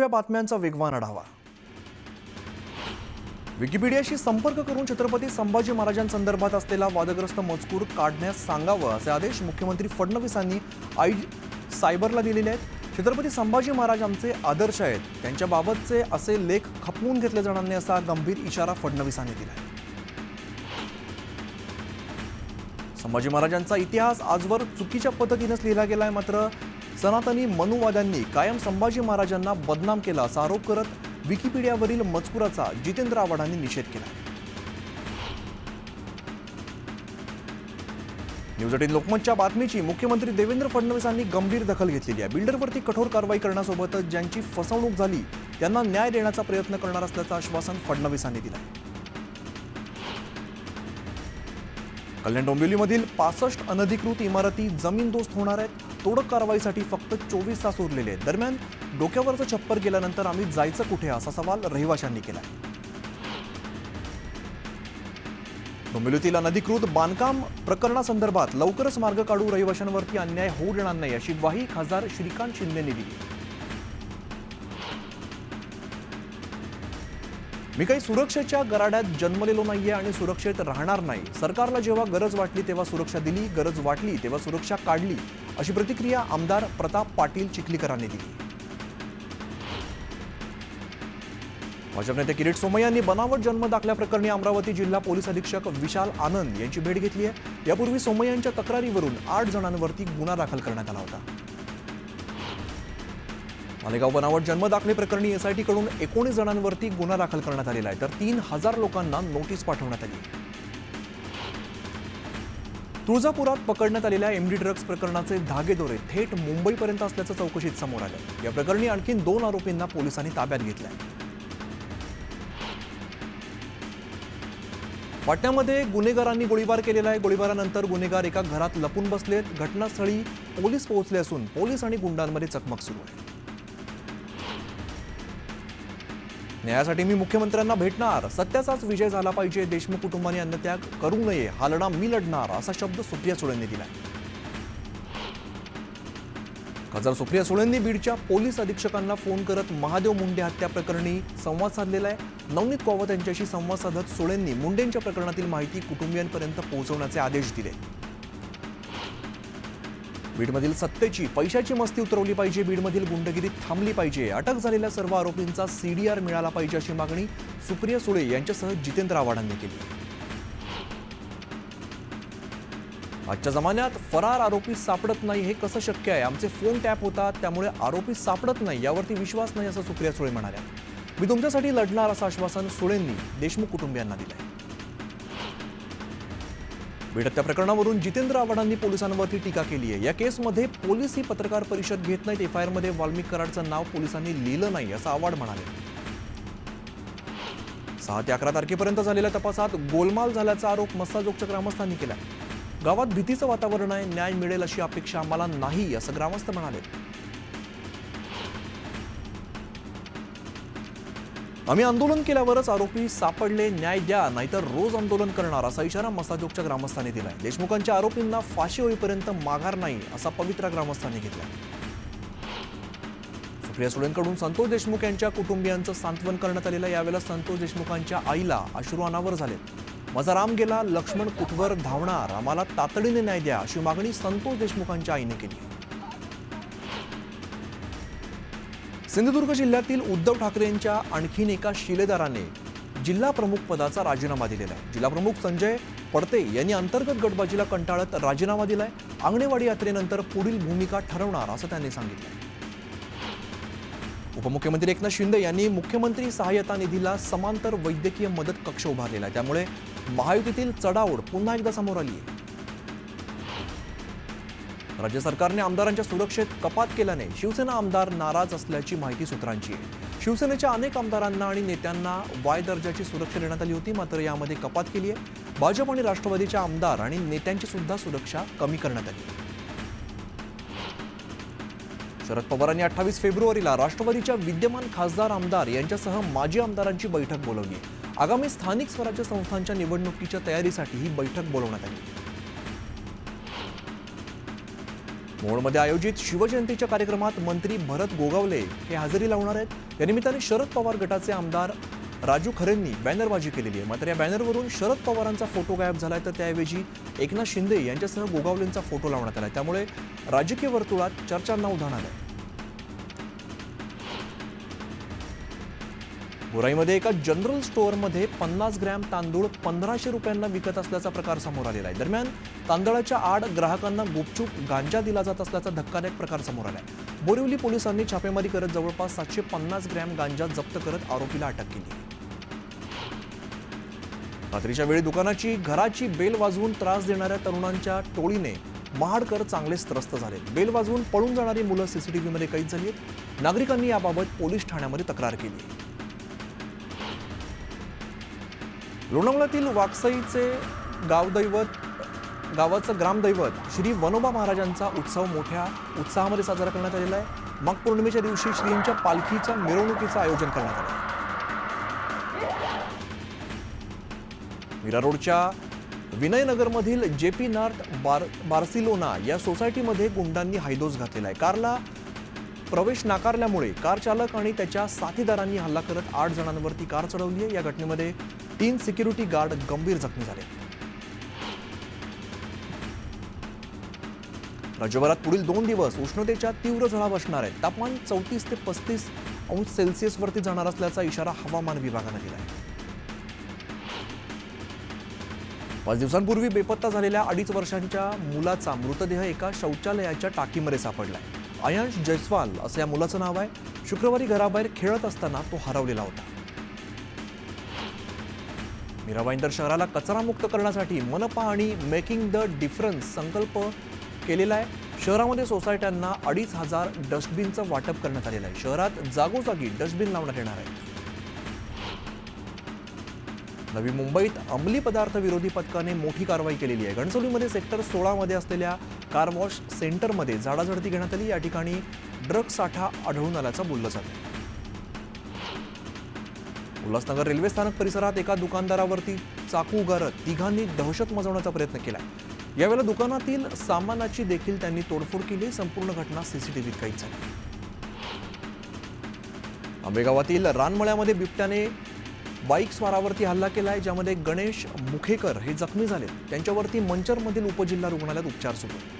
घेऊया बातम्यांचा वेगवान आढावा। विकिपीडियाशी संपर्क करून छत्रपती संभाजी महाराजांसंदर्भात असलेला वादग्रस्त मजकूर काढण्यास सांगावं असे आदेश मुख्यमंत्री फडणवीसांनी सायबरला दिलेले आहेत। छत्रपती संभाजी महाराज आमचे आदर्श आहेत, त्यांच्याबाबतचे असे लेख खपवून घेतले जाणार नाही असा गंभीर इशारा फडणवीसांनी दिला आहे। संभाजी महाराजांचा इतिहास आजवर चुकीच्या पद्धतीनेच लिहिला गेलाय, मात्र सनातनी मनुवाद्यांनी कायम संभाजी महाराजांना बदनाम केला असा आरोप करत विकिपीडियावरील मजकुराचा जितेंद्र आव्हाडांनी निषेध केला। न्यूज 18 लोकमतच्या बातमीची मुख्यमंत्री देवेंद्र फडणवीसांनी गंभीर दखल घेतलेली आहे। बिल्डरवरती कठोर कारवाई करण्यासोबतच ज्यांची फसवणूक झाली त्यांना न्याय देण्याचा प्रयत्न करणार असल्याचं आश्वासन फडणवीसांनी दिलं आहे। कल्याण डोंबिवलीमधील 65 अनधिकृत इमारती जमीनदोस्त होणार आहेत। तोडक कारवाईसाठी फक्त 24 तास उरलेले आहेत। दरम्यान डोक्यावरचं छप्पर गेल्यानंतर आम्ही जायचं कुठे असा सवाल रहिवाशांनी केला आहे। डोंबिवलीतील अनधिकृत बांधकाम प्रकरणासंदर्भात लवकरच मार्ग काढू, रहिवाशांवरती अन्याय होऊ देणार नाही अशी ग्वाही खासदार श्रीकांत शिंदेंनी दिली। मी काही सुरक्षेच्या गराड्यात जन्मलेलो नाहीये आणि सुरक्षेत राहणार नाही। सरकारला जेव्हा गरज वाटली तेव्हा सुरक्षा दिली, गरज वाटली तेव्हा सुरक्षा काढली अशी प्रतिक्रिया आमदार प्रताप पाटील चिखलीकरांनी दिली। भाजप नेते किरीट सोमय्या यांनी बनावट जन्म दाखल्याप्रकरणी अमरावती जिल्हा पोलीस अधीक्षक विशाल आनंद यांची भेट घेतली आहे। यापूर्वी सोमय्या यांच्या तक्रारीवरून 8 जणांवरती गुन्हा दाखल करण्यात आला होता। मालेगाव बनावट जन्म दाखले प्रकरणी एसआयटी कडून 19 जणांवरती गुन्हा दाखल करण्यात आलेला आहे, तर 3000 लोकांना नोटीस पाठवण्यात आली आहे। तुळजापुरात पकडण्यात आलेल्या एमडी ड्रग्ज प्रकरणाचे धागेदोरे थेट मुंबईपर्यंत असल्याचं चौकशीत समोर आलं। या प्रकरणी आणखी 2 आरोपींना पोलिसांनी ताब्यात घेतलंय। पाटण्यामध्ये गुन्हेगारांनी गोळीबार केलेला आहे। गोळीबारानंतर गुन्हेगार एका घरात लपून बसलेत। घटनास्थळी पोलीस पोहोचले असून पोलीस आणि गुंडांमध्ये चकमक सुरू आहे। न्यायासाठी मी मुख्यमंत्र्यांना भेटणार, सत्याचाच विजय झाला पाहिजे, देशमुख कुटुंबाने अन्नत्याग करू नये, हा लढा मी लढणार असा शब्द सुप्रिया सुळेंनी दिलाय। खासदार सुप्रिया सुळेंनी बीडच्या पोलीस अधीक्षकांना फोन करत महादेव मुंडे हत्या प्रकरणी संवाद साधलेला आहे। नवनीत कौवत यांच्याशी संवाद साधत सुळेंनी मुंडेंच्या प्रकरणातील माहिती कुटुंबियांपर्यंत पोहोचवण्याचे आदेश दिले। बीडमधील सत्तेची पैशाची मस्ती उतरवली पाहिजे, बीडमधील गुंडगिरी थांबली पाहिजे, अटक झालेल्या सर्व आरोपींचा सीडीआर मिळाला पाहिजे अशी मागणी सुप्रिया सुळे यांच्यासह जितेंद्र आव्हाडांनी केली। आजच्या जमान्यात फरार आरोपी सापडत नाही हे कसं शक्य आहे? आमचे फोन टॅप होतात त्यामुळे आरोपी सापडत नाही, यावरती विश्वास नाही असं सुप्रिया सुळे म्हणाल्या। मी तुमच्यासाठी लढणार असं आश्वासन सुळेंनी देशमुख कुटुंबियांना दिलंय। बीड हत्या प्रकरणावरून जितेंद्र आव्हाडांनी पोलिसांवरती टीका केली आहे। या केसमध्ये पोलीस ही पत्रकार परिषद घेत नाहीत। एफआयआर मध्ये वाल्मिक कराडचं नाव पोलिसांनी लिहिलं नाही असं आव्हाड म्हणाले। 6 ते 11 तारखेपर्यंत झालेल्या तपासात गोलमाल झाल्याचा आरोप मस्साजोगच्या ग्रामस्थांनी केला। गावात भीतीचं वातावरण आहे, न्याय मिळेल अशी अपेक्षा आम्हाला नाही असं ग्रामस्थ म्हणाले। आम्ही आंदोलन केल्यावरच आरोपी सापडले, न्याय द्या नाहीतर रोज आंदोलन करणार असा इशारा मसाजोगच्या ग्रामस्थांनी दिलाय। देशमुखांच्या आरोपींना फाशी होईपर्यंत माघार नाही असा पवित्रा ग्रामस्थांनी घेतलाय। सुप्रिया सुळेंकडून संतोष देशमुख यांच्या कुटुंबियांचं सांत्वन करण्यात आलेलं। यावेळेला संतोष देशमुखांच्या आईला अश्रू अनावर झालेत। माझा राम गेला, लक्ष्मण कुठवर धावणार, आम्हाला तातडीने न्याय द्या अशी मागणी संतोष देशमुखांच्या आईने केली। सिंधुदुर्ग जिल्ह्यातील उद्धव ठाकरेंच्या आणखीन एका शिलेदाराने जिल्हा प्रमुख पदाचा राजीनामा दिलेला आहे। जिल्हा प्रमुख संजय पडते यांनी अंतर्गत गटबाजीला कंटाळत राजीनामा दिलाय। अंगणेवाडी यात्रेनंतर पुढील भूमिका ठरवणार असं त्यांनी सांगितलं। उपमुख्यमंत्री एकनाथ शिंदे यांनी मुख्यमंत्री सहाय्यता निधीला समांतर वैद्यकीय मदत कक्ष उभारलेला आहे, त्यामुळे महायुतीतील चढाओढ पुन्हा एकदा समोर आली आहे। राज्य सरकारने आमदारांच्या सुरक्षेत कपात केल्याने शिवसेना आमदार नाराज असल्याची माहिती सूत्रांची आहे। शिवसेनेच्या अनेक आमदारांना आणि नेत्यांना वाय दर्जाची सुरक्षा देण्यात आली होती, मात्र यामध्ये कपात केली आहे। भाजप आणि राष्ट्रवादीच्या आमदार आणि नेत्यांची सुद्धा सुरक्षा कमी करण्यात आली। शरद पवारांनी 28 फेब्रुवारीला राष्ट्रवादीच्या विद्यमान खासदार आमदार यांच्यासह माजी आमदारांची बैठक बोलावली आहे। आगामी स्थानिक स्वराज्य संस्थांच्या निवडणुकीच्या तयारीसाठी ही बैठक बोलावण्यात आली। मोहोळमध्ये आयोजित शिवजयंतीच्या कार्यक्रमात मंत्री भरत गोगावले हे हजेरी लावणार आहेत। या निमित्ताने शरद पवार गटाचे आमदार राजू खरेंनी बॅनरबाजी केलेली आहे। मात्र या बॅनरवरून शरद पवारांचा फोटो गायब झालाय, तर त्याऐवजी एकनाथ शिंदे यांच्यासह गोगावलेंचा फोटो लावण्यात आलाय। त्यामुळे राजकीय वर्तुळात चर्चांना उधाण आलंय। बुराईमध्ये एका जनरल स्टोअरमध्ये 50 ग्रॅम तांदूळ 1500 रुपयांना विकत असल्याचा प्रकार समोर आलेला आहे। दरम्यान तांदळाच्या आड ग्राहकांना गुपचूप गांजा दिला जात असल्याचा धक्कादायक प्रकार समोर आलाय। बोरिवली पोलिसांनी छापेमारी करत जवळपास 750 ग्रॅम गांजा जप्त करत आरोपीला अटक केली। रात्रीच्या वेळी दुकानाची घराची बेल वाजवून त्रास देणाऱ्या तरुणांच्या टोळीने महाडकर चांगलेच त्रस्त झाले। बेल वाजवून पळून जाणारी मुलं सीसीटीव्हीमध्ये कैद झाली आहेत। नागरिकांनी याबाबत पोलीस ठाण्यामध्ये तक्रार केली। लोणावळ्यातील वाकसईचे गावाचं ग्रामदैवत श्री वनोबा महाराजांचा उत्सव मोठ्या उत्साहामध्ये साजरा करण्यात आलेला आहे। माघ पौर्णिमेच्या दिवशी श्रींच्या पालखीच्या मिरवणुकीचं आयोजन करण्यात आलं आहे। मीरा रोडच्या विनयनगरमधील जेपी नॉर्थ बार्सिलोना या सोसायटीमध्ये गुंडांनी हैदोस घातलेला आहे। कारला प्रवेश नाकारल्यामुळे कार चालक आणि त्याच्या साथीदारांनी हल्ला करत 8 जणांवरती कार चढवली आहे। या घटनेमध्ये 3 सिक्युरिटी गार्ड गंभीर जखमी झाले। राज्यभरात पुढील 2 दिवस उष्णतेच्या तीव्र झळा बसणार आहेत। तापमान 34 ते 35 अंश सेल्सिअस वरती जाणार असल्याचा इशारा हवामान विभागाने दिला आहे। 5 दिवसांपूर्वी बेपत्ता झालेल्या 2.5 वर्षांच्या मुलाचा मृतदेह एका शौचालयाच्या टाकीमध्ये सापडलाय। आयांश जयस्वाल असं या मुलाचं नाव आहे। शुक्रवारी घराबाहेर खेळत असताना तो हरवलेला होता। मीरा भाईंदर शहराला कचरामुक्त करण्यासाठी मनपा आणि मेकिंग द डिफरन्स संकल्प केलेला आहे। शहरामध्ये सोसायट्यांना 2500 डस्टबिनचं वाटप करण्यात आलेलं आहे। शहरात जागोजागी डस्टबिन लावण्यात येणार आहे। नवी मुंबईत अंमली पदार्थ विरोधी पथकाने मोठी कारवाई केलेली आहे। घणसोलीमध्ये सेक्टर 16 मध्ये असलेल्या कार वॉश सेंटरमध्ये झाडाझडती घेण्यात आली। या ठिकाणी ड्रग्ज साठा आढळून आल्याचं बोललं जातं। उल्हासनगर रेल्वे स्थानक परिसरात एका दुकानदारावरती चाकू उगारत तिघांनी दहशत मजवण्याचा प्रयत्न केला। यावेळेला दुकानातील सामानाची देखील त्यांनी तोडफोड केली। संपूर्ण घटना सीसीटीव्हीत कैद झाली। आंबेगावातील रानमळ्यामध्ये बिबट्याने बाईक स्वारावरती हल्ला केलाय, ज्यामध्ये गणेश मुखेकर हे जखमी झाले। त्यांच्यावरती मंचरमधील उपजिल्हा रुग्णालयात उपचार सुरू आहेत।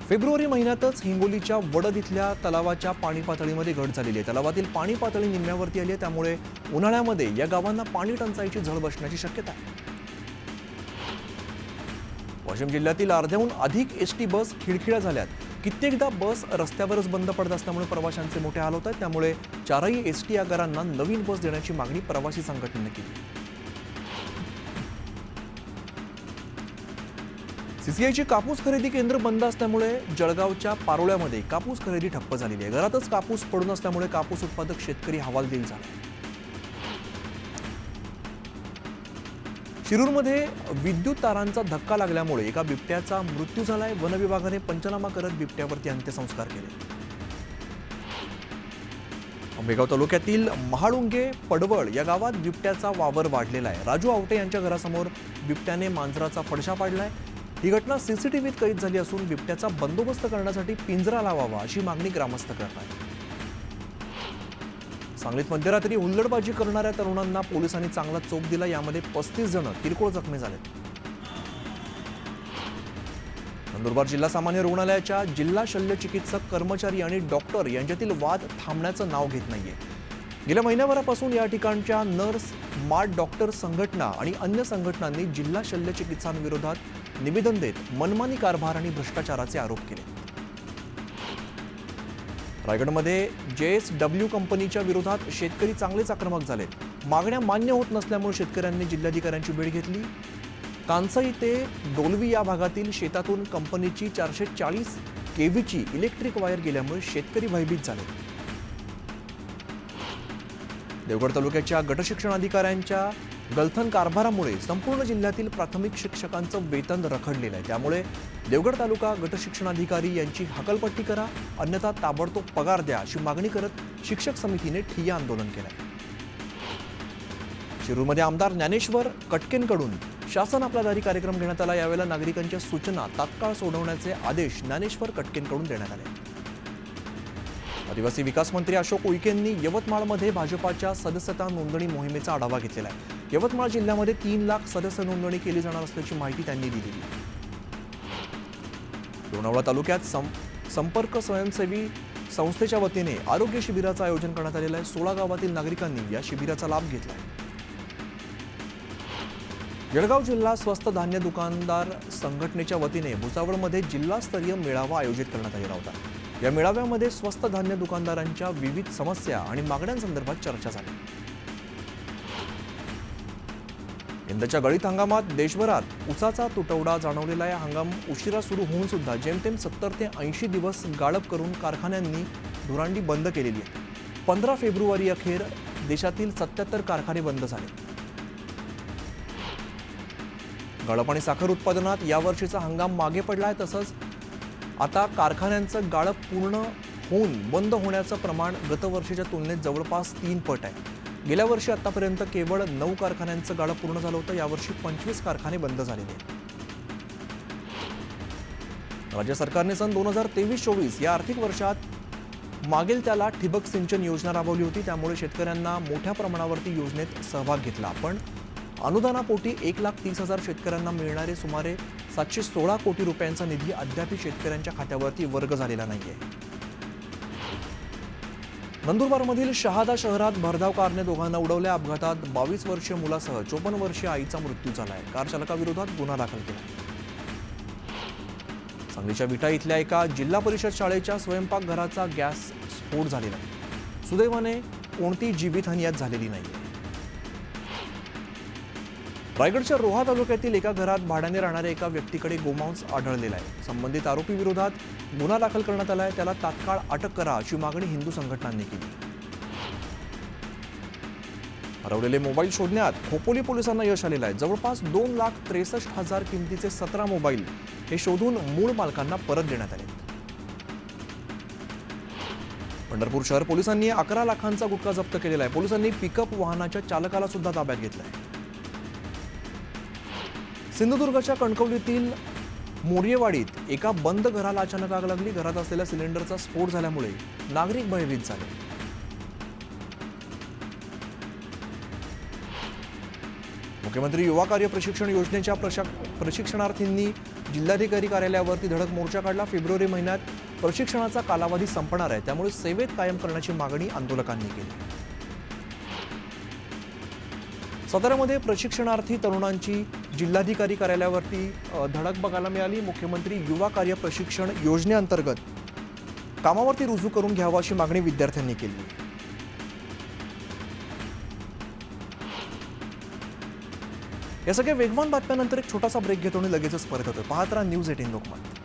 फेब्रुवारी महिन्यातच हिंगोलीच्या वडद इथल्या तलावाच्या पाणी पातळीमध्ये घट झालेली आहे। तलावातील पाणी पातळी निम्म्यावरती आली आहे, त्यामुळे उन्हाळ्यामध्ये या गावांना पाणी टंचाईची झळ बसण्याची शक्यता आहे। वाशिम जिल्ह्यातील अर्ध्याहून अधिक एसटी बस खिळखिळ्या झाल्यात। कित्येकदा बस रस्त्यावरच बंद पडत असल्यामुळे प्रवाशांचे मोठे हाल होत आहेत। त्यामुळे 4ही एसटी आगारांना नवीन बस देण्याची मागणी प्रवासी संघटनेने केली। सीसीआयची कापूस खरेदी केंद्र बंद असल्यामुळे जळगावच्या पारोळ्यामध्ये कापूस खरेदी ठप्प झालेली आहे। घरातच कापूस पडून असल्यामुळे कापूस उत्पादक शेतकरी हवालदिल झाले। शिरूरमध्ये विद्युत तारांचा धक्का लागल्यामुळे एका बिबट्याचा मृत्यू झालाय। वन विभागाने पंचनामा करत बिबट्यावरती अंत्यसंस्कार केले। आंबेगाव तालुक्यातील महाळुंगे पडवळ या गावात बिबट्याचा वावर वाढलेला आहे। राजू आवटे यांच्या घरासमोर बिबट्याने मांजराचा फडशा पाडलाय। ही घटना सीसीटीव्हीत कैद झाली असून बिबट्याचा बंदोबस्त करण्यासाठी पिंजरा लावावा अशी मागणी ग्रामस्थ करत आहेत। सांगलीत मध्यरात्री हुल्लडबाजी करणाऱ्या तरुणांना पोलिसांनी चांगला चोप दिला। यामध्ये 35 जण किरकोळ जखमी झालेत। नंदुरबार जिल्हा सामान्य रुग्णालयाच्या जिल्हा शल्यचिकित्सक कर्मचारी आणि डॉक्टर यांच्यातील वाद थांबण्याचं नाव घेत नाहीये। गेल्या महिन्याभरापासून या ठिकाणच्या नर्स, मार्ड डॉक्टर संघटना आणि अन्य संघटनांनी जिल्हा शल्यचिकित्सांविरोधात निवेदन देत मनमानी कारभार आणि भ्रष्टाचाराचे आरोप केले। रायगडमध्ये JSW कंपनीच्या विरोधात शेतकरी चांगलेच आक्रमक झालेत। मागण्या मान्य होत नसल्यामुळे शेतकऱ्यांनी जिल्हाधिकाऱ्यांची भेट घेतली। कांसई ते डोलवी या भागातील शेतातून कंपनीची 440 केव्हीची इलेक्ट्रिक वायर गेल्यामुळे शेतकरी भयभीत झाले। देवगड तालुक्याच्या गटशिक्षण अधिकाऱ्यांच्या गलथन कारभारामुळे संपूर्ण जिल्ह्यातील प्राथमिक शिक्षकांचं वेतन रखडलेलं आहे। त्यामुळे देवगड तालुका गटशिक्षणाधिकारी यांची हकालपट्टी करा, अन्यथा ताबडतोब पगार द्या अशी मागणी करत शिक्षक समितीने ठिय्या आंदोलन केलंय। शिरूरमध्ये आमदार ज्ञानेश्वर कटकेंकडून शासन आपला दारी कार्यक्रम घेण्यात आला। यावेळेला नागरिकांच्या सूचना तात्काळ सोडवण्याचे आदेश ज्ञानेश्वर कटकेंकडून देण्यात आले। आदिवासी विकास मंत्री अशोक उईकेंनी यवतमाळमध्ये भाजपाच्या सदस्यता नोंदणी मोहिमेचा आढावा घेतलेला आहे। यवतमाळ जिल्ह्यामध्ये 3 लाख सदस्य नोंदणी केली जाणार असल्याची माहिती त्यांनी दिली। लोणावळा तालुक्यात संपर्क स्वयंसेवी संस्थेच्या वतीने आरोग्य शिबिराचं आयोजन करण्यात आलेलं आहे। 16 गावातील नागरिकांनी या शिबिराचा लाभ घेतला आहे। जळगाव जिल्हा स्वस्त धान्य दुकानदार संघटनेच्या वतीने भुसावळमध्ये जिल्हास्तरीय मेळावा आयोजित करण्यात आलेला होता। या मेळाव्यामध्ये स्वस्त धान्य दुकानदारांच्या विविध समस्या आणि मागण्यांसंदर्भात चर्चा झाली। यंदाच्या गळीत हंगामात देशभरात ऊसाचा तुटवडा जाणवलेला आहे। हंगाम उशिरा सुरू होऊन सुद्धा जेमतेम 70 ते 80 दिवस गाळप करून कारखान्यांनी धुरांडी बंद केलेली आहे। 15 फेब्रुवारी अखेर देशातील 77 कारखाने बंद झाले। गाळप आणि साखर उत्पादनात यावर्षीचा हंगाम मागे पडलाय। तसंच आता कारखान्यांचं गाळप पूर्ण होऊन बंद होण्याचं प्रमाण गतवर्षीच्या तुलनेत जवळपास 3 पट आहे। गेल्या वर्षी आतापर्यंत केवळ 9 कारखान्यांचं गाळप पूर्ण झालं होतं। यावर्षी 25 कारखाने बंद झालेले आहेत। राज्य सरकारने सन 2023-24 या आर्थिक वर्षात मागेल त्याला ठिबक सिंचन योजना राबवली होती। त्यामुळे शेतकऱ्यांना मोठ्या प्रमाणावरती योजनेत सहभाग घेतला। पण अनुदानापोटी 1,30,000 शेतकऱ्यांना मिळणारे सुमारे 716 कोटी रुपयांचा निधी अद्याप शेतकऱ्यांच्या खात्यावरती वर्ग झालेला नाहीये। नंदुरबारमधील शहादा शहरात भरधाव कारने दोघांना उडवल्या। अपघातात 22 वर्षीय मुलासह 54 वर्षीय आईचा मृत्यू झालाय। कार चालकाविरोधात गुन्हा दाखल केला। सांगलीच्या विटा इथल्या एका जिल्हा परिषद शाळेच्या स्वयंपाकघराचा गॅस स्फोट झालेला आहे। सुदैवाने कोणती जीवितहानी यात झालेली नाहीये। रायगडच्या रोहा तालुक्यातील एका घरात भाड्याने राहणाऱ्या एका व्यक्तीकडे गोमांस आढळलेला आहे। संबंधित आरोपी विरोधात गुन्हा दाखल करण्यात आला आहे। त्याला तात्काळ अटक करा अशी मागणी हिंदू संघटनांनी केली। हरवलेले मोबाईल शोधण्यात खोपोली पोलिसांना यश आलेलं आहे। जवळपास 2,63,000 किमतीचे 17 मोबाईल हे शोधून मूळ मालकांना परत देण्यात आले। पंढरपूर शहर पोलिसांनी 11 लाखांचा गुटखा जप्त केलेला आहे। पोलिसांनी पिकअप वाहनाच्या चालकाला सुद्धा ताब्यात घेतलाय। सिंधुदुर्गच्या कणकवलीतील मोर्येवाडीत एका बंद घराला अचानक आग लागली। घरात असलेल्या सिलेंडरचा स्फोट झाल्यामुळे नागरिक भयभीत झाले। मुख्यमंत्री युवा कार्य प्रशिक्षण योजनेच्या प्रशिक्षणार्थींनी जिल्हाधिकारी कार्यालयावरती धडक मोर्चा काढला। फेब्रुवारी महिन्यात प्रशिक्षणाचा कालावधी संपणार आहे। त्यामुळे सेवेत कायम करण्याची मागणी आंदोलकांनी केली। साताऱ्यामध्ये प्रशिक्षणार्थी तरुणांची जिल्हाधिकारी कार्यालयावरती धडक बघायला मिळाली। मुख्यमंत्री युवा कार्य प्रशिक्षण योजनेअंतर्गत कामावरती रुजू करून घ्यावा अशी मागणी विद्यार्थ्यांनी केली। या सगळ्या वेगवान बातम्यांनंतर एक छोटासा ब्रेक घेतो आणि लगेचच परत होतो। पाहत राहा न्यूज 18 लोकमत।